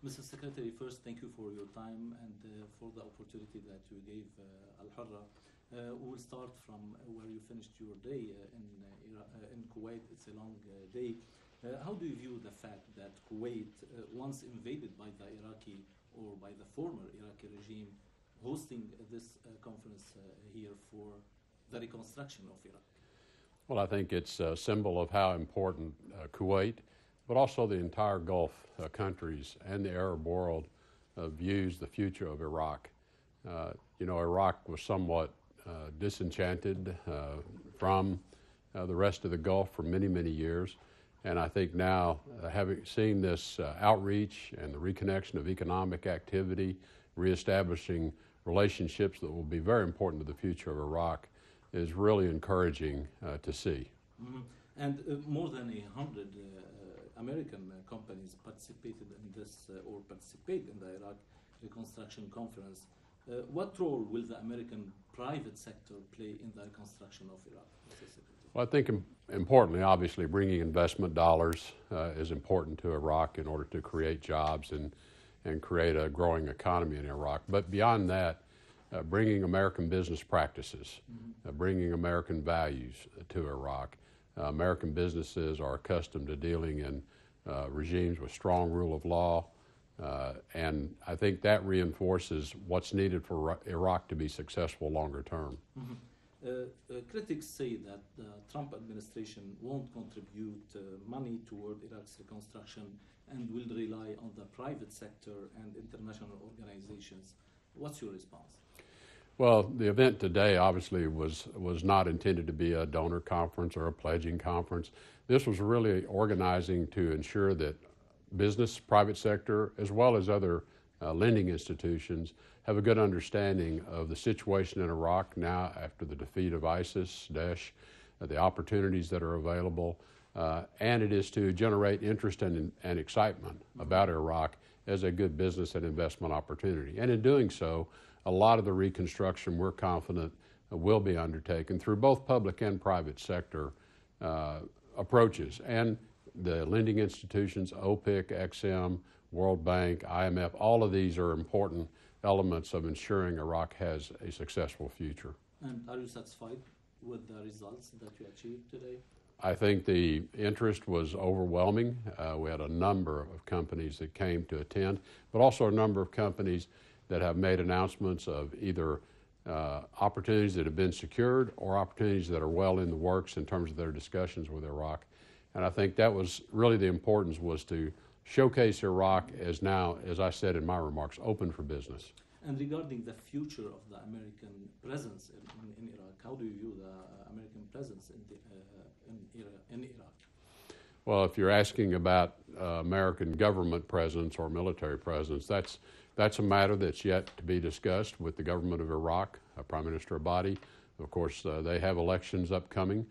Mr. Secretary, first, thank you for your time and for the opportunity that you gave Alhurra. We'll start from where you finished your day in Kuwait. It's a long day. How do you view the fact that Kuwait, once invaded by the Iraqi or by the former Iraqi regime, hosting this conference here for the reconstruction of Iraq? Well, I think it's a symbol of how important Kuwait, but also the entire Gulf countries and the Arab world views the future of Iraq. Iraq was somewhat disenchanted from the rest of the Gulf for many, many years. And I think now, having seen this outreach and the reconnection of economic activity, reestablishing relationships that will be very important to the future of Iraq, is really encouraging to see. Mm-hmm. And more than 100 American companies participated in this or participate in the Iraq Reconstruction Conference. What role will the American private sector play in the reconstruction of Iraq? Well, I think importantly, obviously, bringing investment dollars is important to Iraq in order to create jobs and create a growing economy in Iraq. But beyond that, bringing American business practices, bringing American values to Iraq. American businesses are accustomed to dealing in regimes with strong rule of law, and I think that reinforces what's needed for Iraq to be successful longer term. Critics say that the Trump administration won't contribute money toward Iraq's reconstruction and will rely on the private sector and international organizations. What's your response? Well, the event today obviously was not intended to be a donor conference or a pledging conference. This was really organizing to ensure that business, private sector, as well as other lending institutions have a good understanding of the situation in Iraq now after the defeat of ISIS, Daesh, the opportunities that are available, and it is to generate interest and excitement about Iraq as a good business and investment opportunity. And in doing so, a lot of the reconstruction, we're confident, will be undertaken through both public and private sector approaches. And the lending institutions, OPIC, XM, World Bank, IMF, all of these are important elements of ensuring Iraq has a successful future. And are you satisfied with the results that you achieved today? I think the interest was overwhelming. We had a number of companies that came to attend, but also a number of companies that have made announcements of either opportunities that have been secured or opportunities that are well in the works in terms of their discussions with Iraq. And I think that was really the importance, was to showcase Iraq as now, as I said in my remarks, open for business. And regarding the future of the American presence in Iraq, how do you view the American presence in Iraq? Well, if you're asking about American government presence or military presence, that's a matter that's yet to be discussed with the government of Iraq, Prime Minister Abadi. Of course, they have elections upcoming.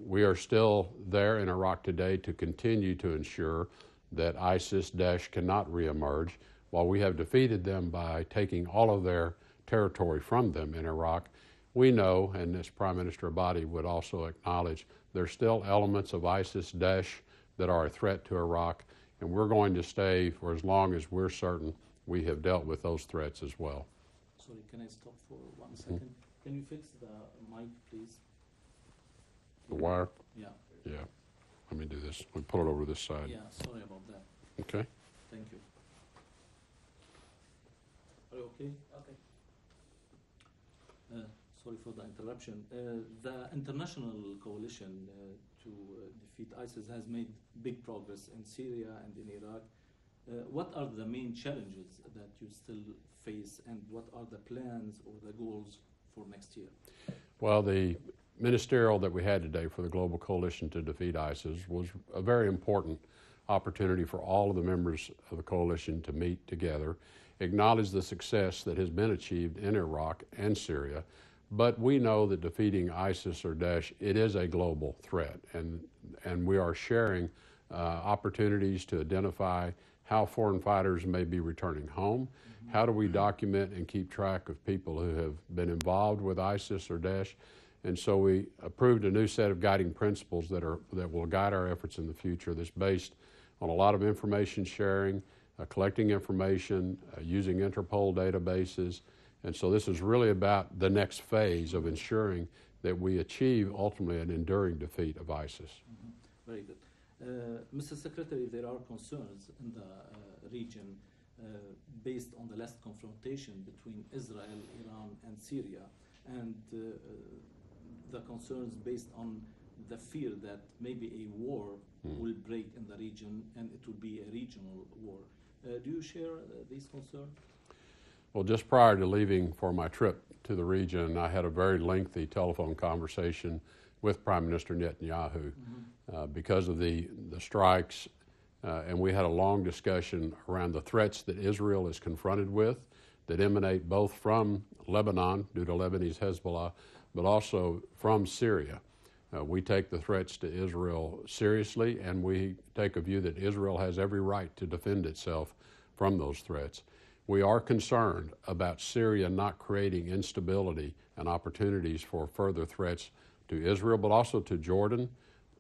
We are still there in Iraq today to continue to ensure that ISIS, Daesh cannot reemerge. While we have defeated them by taking all of their territory from them in Iraq, we know, and as Prime Minister Abadi would also acknowledge, there's still elements of ISIS, Daesh that are a threat to Iraq, and we're going to stay for as long as we're certain we have dealt with those threats as well. Sorry, can I stop for 1 second? Can you fix the mic, please? The wire? Yeah. Yeah. Let me do this. Let me pull it over this side. Yeah, sorry about that. Okay. Thank you. Are you okay? Okay. Sorry for the interruption. The international coalition to defeat ISIS has made big progress in Syria and in Iraq. What are the main challenges that you still face, and what are the plans or the goals for next year? Well, the ministerial that we had today for the Global Coalition to Defeat ISIS was a very important opportunity for all of the members of the coalition to meet together, acknowledge the success that has been achieved in Iraq and Syria, but we know that defeating ISIS or Daesh, it is a global threat, and we are sharing opportunities to identify how foreign fighters may be returning home. How do we document and keep track of people who have been involved with ISIS or Daesh? And so we approved a new set of guiding principles that will guide our efforts in the future, that's based on a lot of information sharing, collecting information, using Interpol databases. And so this is really about the next phase of ensuring that we achieve ultimately an enduring defeat of ISIS. Very good. Mr. Secretary, there are concerns in the region based on the last confrontation between Israel, Iran, and Syria, and the concerns based on the fear that maybe a war will break in the region and it will be a regional war. Do you share these concerns? Well, just prior to leaving for my trip to the region, I had a very lengthy telephone conversation with Prime Minister Netanyahu because of the strikes, and we had a long discussion around the threats that Israel is confronted with that emanate both from Lebanon due to Lebanese Hezbollah, but also from Syria. We take the threats to Israel seriously, and we take a view that Israel has every right to defend itself from those threats. We are concerned about Syria not creating instability and opportunities for further threats to Israel, but also to Jordan,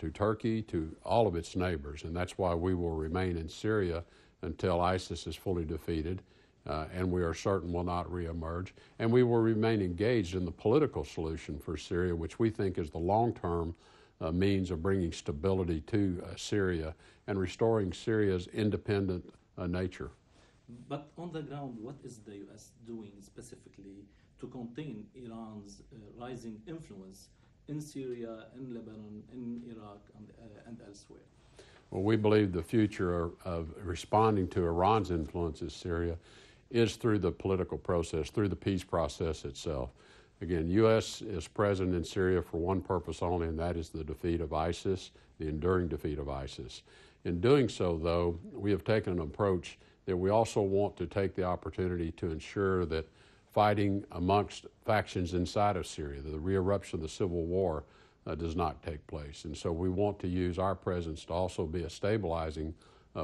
to Turkey, to all of its neighbors. And that's why we will remain in Syria until ISIS is fully defeated, and we are certain will not reemerge. And we will remain engaged in the political solution for Syria, which we think is the long-term means of bringing stability to Syria and restoring Syria's independent nature. But on the ground, what is the U.S. doing specifically to contain Iran's rising influence in Syria, in Lebanon, in Iraq, and elsewhere? Well, we believe the future of responding to Iran's influence in Syria is through the political process, through the peace process itself. Again, U.S. is present in Syria for one purpose only, and that is the defeat of ISIS, the enduring defeat of ISIS. In doing so, though, we have taken an approach that we also want to take the opportunity to ensure that fighting amongst factions inside of Syria, the re-eruption of the civil war, does not take place. And so we want to use our presence to also be a stabilizing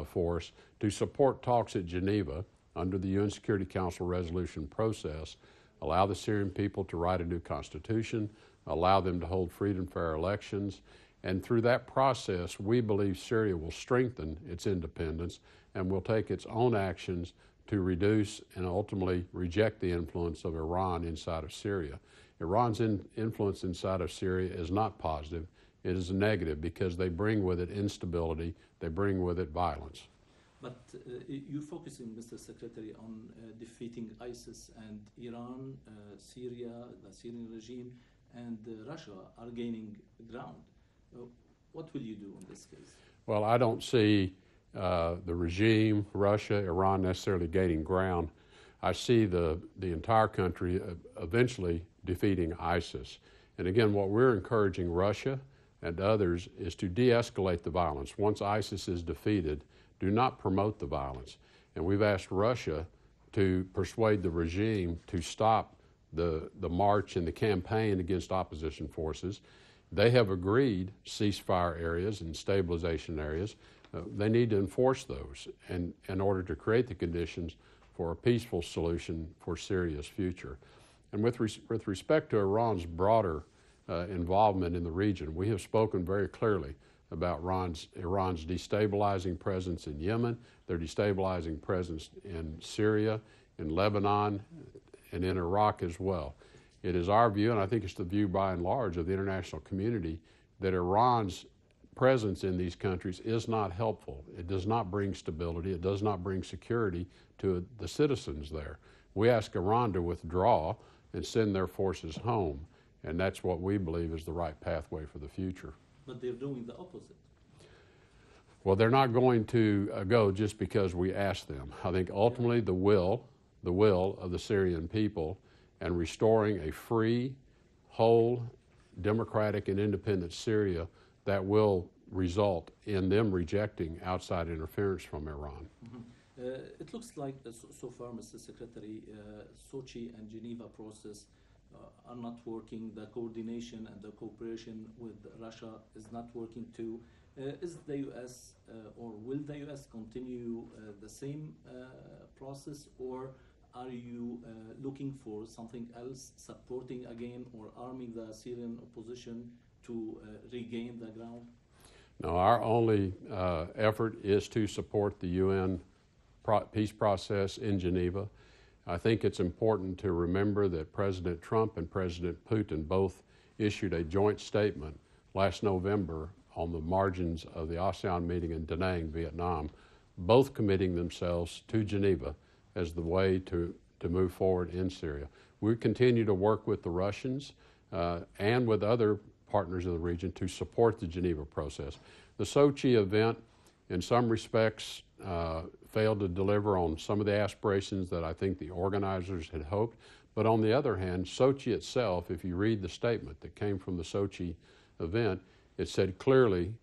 force to support talks at Geneva under the UN Security Council resolution process, allow the Syrian people to write a new constitution, allow them to hold free and fair elections. And through that process, we believe Syria will strengthen its independence and will take its own actions to reduce and ultimately reject the influence of Iran inside of Syria. Iran's influence inside of Syria is not positive. It is negative because they bring with it instability, they bring with it violence. But you're focusing, Mr. Secretary, on defeating ISIS, and Iran, Syria, the Syrian regime, and Russia are gaining ground. What will you do in this case? Well, I don't see the regime, Russia, Iran necessarily gaining ground. I see the entire country eventually defeating ISIS. And again, what we're encouraging Russia and others is to de-escalate the violence. Once ISIS is defeated, do not promote the violence. And we've asked Russia to persuade the regime to stop the march and the campaign against opposition forces. They have agreed ceasefire areas and stabilization areas. They need to enforce those in order to create the conditions for a peaceful solution for Syria's future. And with respect to Iran's broader involvement in the region, we have spoken very clearly about Iran's destabilizing presence in Yemen, their destabilizing presence in Syria, in Lebanon, and in Iraq as well. It is our view, and I think it's the view by and large of the international community, that Iran's presence in these countries is not helpful. It does not bring stability. It does not bring security to the citizens there. We ask Iran to withdraw and send their forces home, and that's what we believe is the right pathway for the future. But they're doing the opposite. Well, they're not going to go just because we ask them. I think ultimately the will of the Syrian people and restoring a free, whole, democratic, and independent Syria, that will result in them rejecting outside interference from Iran. It looks like so far, Mr. Secretary, Sochi and Geneva process are not working. The coordination and the cooperation with Russia is not working too. Is the U.S. Or will the U.S. continue the same process, or are you looking for something else, supporting again or arming the Syrian opposition to regain the ground? No, our only effort is to support the UN peace process in Geneva. I think it's important to remember that President Trump and President Putin both issued a joint statement last November on the margins of the ASEAN meeting in Da Nang, Vietnam, both committing themselves to Geneva as the way to move forward in Syria. We continue to work with the Russians and with other partners in the region to support the Geneva process. The Sochi event, in some respects, failed to deliver on some of the aspirations that I think the organizers had hoped. But on the other hand, Sochi itself, if you read the statement that came from the Sochi event, it said clearly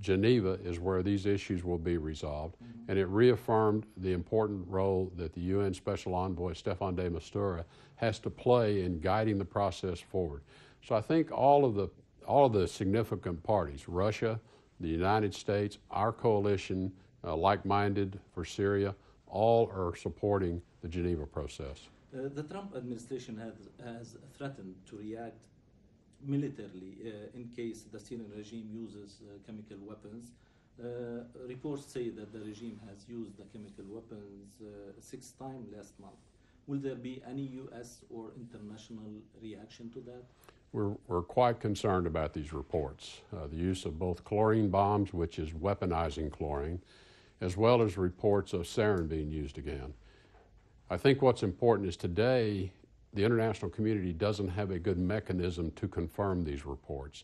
Geneva is where these issues will be resolved. Mm-hmm. And it reaffirmed the important role that the UN Special Envoy, Staffan de Mistura, has to play in guiding the process forward. So I think all of the significant parties, Russia, the United States, our coalition, like-minded for Syria, all are supporting the Geneva process. The Trump administration has threatened to react militarily in case the Syrian regime uses chemical weapons. Reports say that the regime has used the chemical weapons 6 times last month. Will there be any U.S. or international reaction to that? We're quite concerned about these reports. The use of both chlorine bombs, which is weaponizing chlorine, as well as reports of sarin being used again. I think what's important is today the international community doesn't have a good mechanism to confirm these reports.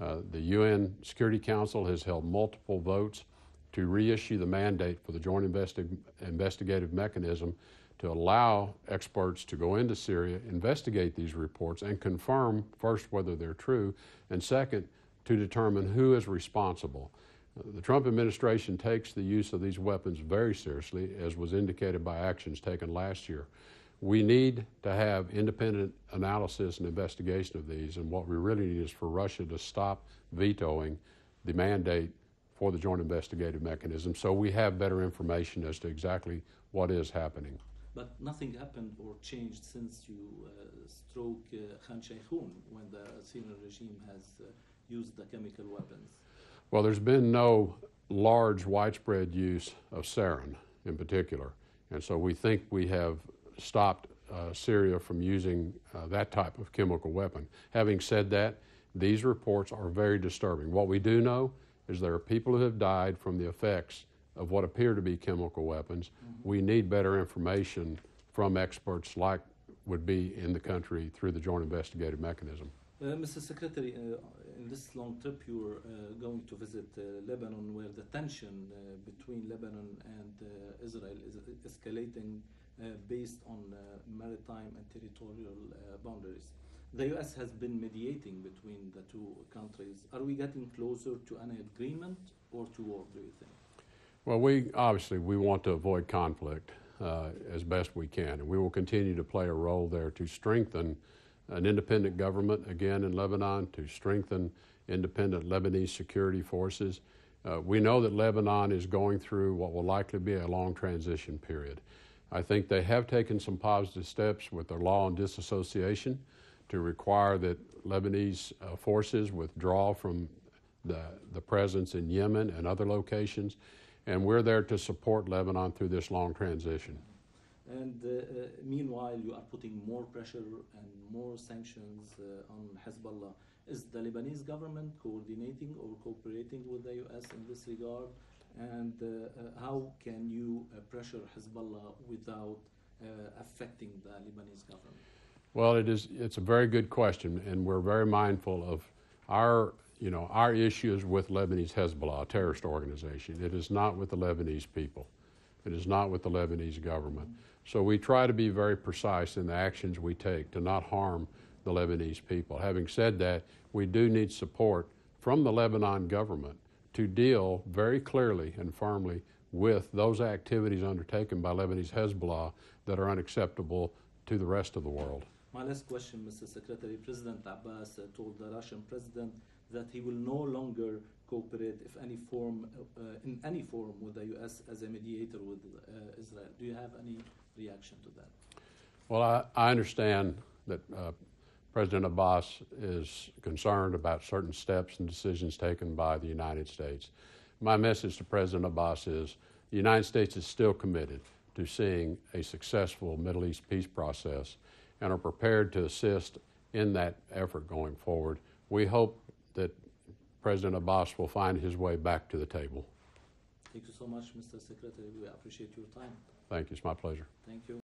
Mm-hmm. The UN Security Council has held multiple votes to reissue the mandate for the Joint Investigative Mechanism to allow experts to go into Syria, investigate these reports, and confirm first whether they're true, and second, to determine who is responsible. The Trump administration takes the use of these weapons very seriously, as was indicated by actions taken last year. We need to have independent analysis and investigation of these, and what we really need is for Russia to stop vetoing the mandate for the Joint Investigative Mechanism so we have better information as to exactly what is happening. But nothing happened or changed since you struck Khan Sheikhoun when the Syrian regime has used the chemical weapons. Well, there's been no large, widespread use of sarin in particular, and so we think we have stopped Syria from using that type of chemical weapon. Having said that, these reports are very disturbing. What we do know is there are people who have died from the effects of what appear to be chemical weapons. Mm-hmm. We need better information from experts like would be in the country through the Joint Investigative Mechanism. Mr. Secretary, in this long trip you're going to visit Lebanon, where the tension between Lebanon and Israel is escalating based on maritime and territorial boundaries. The U.S. has been mediating between the two countries. Are we getting closer to an agreement or to war, do you think? Well, we want to avoid conflict as best we can, and we will continue to play a role there to strengthen an independent government, again, in Lebanon, to strengthen independent Lebanese security forces. We know that Lebanon is going through what will likely be a long transition period. I think they have taken some positive steps with their law on disassociation to require that Lebanese forces withdraw from the presence in Yemen and other locations, and we're there to support Lebanon through this long transition. And meanwhile, you are putting more pressure and more sanctions on Hezbollah. Is the Lebanese government coordinating or cooperating with the U.S. in this regard? And how can you pressure Hezbollah without affecting the Lebanese government? Well, it's a very good question, and we're very mindful of our issues with Lebanese Hezbollah, a terrorist organization. It is not with the Lebanese people. It is not with the Lebanese government. So we try to be very precise in the actions we take to not harm the Lebanese people. Having said that, we do need support from the Lebanon government to deal very clearly and firmly with those activities undertaken by Lebanese Hezbollah that are unacceptable to the rest of the world. My last question, Mr. Secretary. President Abbas told the Russian president that he will no longer cooperate in any form with the U.S. as a mediator with Israel. Do you have any reaction to that? Well, I understand that President Abbas is concerned about certain steps and decisions taken by the United States. My message to President Abbas is the United States is still committed to seeing a successful Middle East peace process and are prepared to assist in that effort going forward. We hope that President Abbas will find his way back to the table. Thank you so much, Mr. Secretary. We appreciate your time. Thank you. It's my pleasure. Thank you.